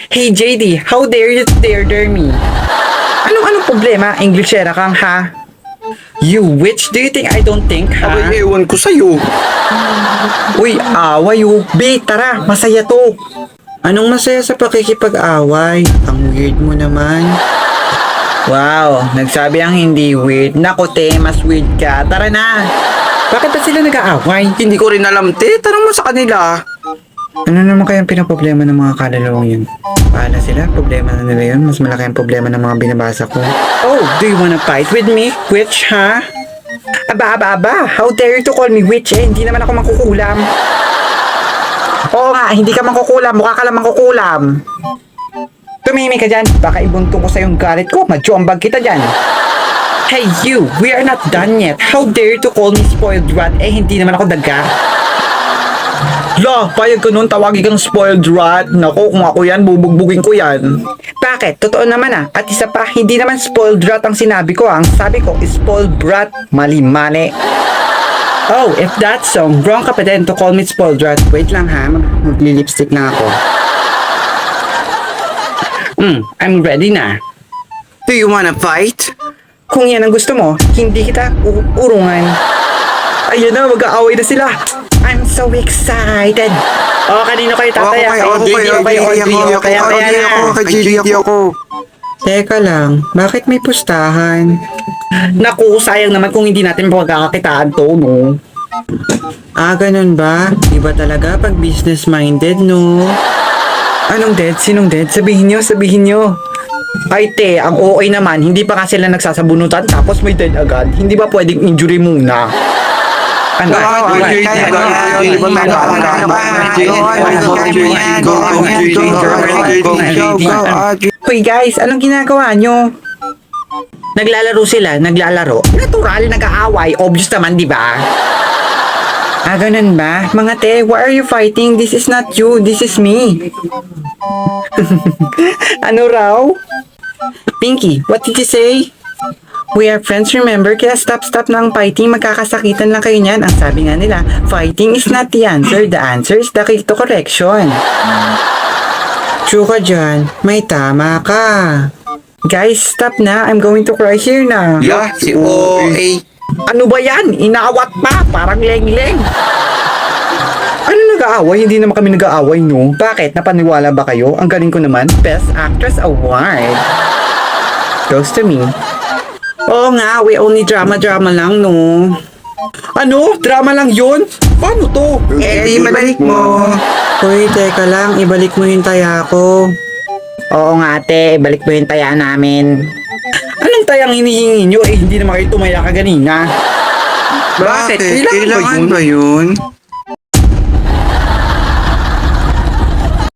Hey JD, how dare you dare me? Anong problema? Englishera kang ha? You witch, do you think I don't think ha? Abay, ewan ko sa'yo. Uy, away oh. Be, tara, masaya to. Anong masaya sa pakikipag-away? Ang weird mo naman. Wow, nagsabi ang hindi weird. Nako te, mas weird ka. Tara na. Bakit ba sila nag-aaway? Hindi ko rin alam, te. Tanong mo sa kanila. Ano naman kayang pinaproblema ng mga kalalawang yun? Paano sila? Problema na nila yun? Mas malaki ang problema ng mga binabasa ko. Oh, do you wanna fight with me? Witch, ha? Aba. How dare you to call me witch eh? Hindi naman ako mangkukulam. Oo nga, hindi ka mangkukulam. Mukha ka lang mangkukulam. Tumimik ka dyan. Baka ibuntong ko sa yung galit ko. Majombag kita dyan. Hey you, we are not done yet. How dare you to call me spoiled rat? Eh, hindi naman ako daga. La, payag ko nun, tawagin kang spoiled rat. Nako, kung ako yan, bubugbugin ko yan. Bakit? Totoo naman ah. At isa pa, hindi naman spoiled rat ang sinabi ko. Ang sabi ko, spoiled brat. Mali-mali. Oh, if that's so, wrong ka pa din to call me spoiled rat. Wait lang ha, magli-lipstick na ako. I'm ready na. Do you wanna fight? Kung yan ang gusto mo, hindi kita urungan. Ayun na, mag-aaway na sila. I'm so excited. Oh, kanino kayo tataya? ako. Teka lang, bakit may pustahan? Naku, sayang naman kung hindi natin pagkakakitaan to, no? Ah, ganun ba? Iba talaga pag business-minded, no? Anong dead? Sinong dead? Sabihin nyo. Ay te, ang OA naman, hindi pa nga sila nagsasabunutan tapos may dead agad. Hindi ba pwedeng injury muna? Ano? Hoy guys, anong ginagawa nyo? Naglalaro sila, naglalaro. Natural, nag-aaway. Obvious naman, di ba? Ah, ganun ba? Mga te, why are you fighting? This is not you, this is me. Ano raw? Pinky, what did you say? We are friends, remember? Kaya stop na ang fighting. Magkakasakitan lang kayo niyan. Ang sabi nga nila, fighting is not the answer. The answer is the key to correction. True ka dyan. May tama ka. Guys, stop na. I'm going to cry here na. Yeah, si OA. Ano ba yan? Inawat pa. Parang leng-leng. Ano nag-aaway? Hindi naman kami nag-aaway, no? Bakit? Napaniwala ba kayo? Ang galing ko naman. Best Actress Award. Goes to me. Oo nga, we only drama lang, no? Ano? Drama lang yun? Paano to? Eh, di balik mo. Uy, teka lang. Ibalik mo yung taya ko. Oo nga, ate. Ibalik mo yung taya namin. Anong tayang hinihingi nyo? Eh, hindi naman kayo tumaya ka ganina. Bakit? Kailangan ba yun?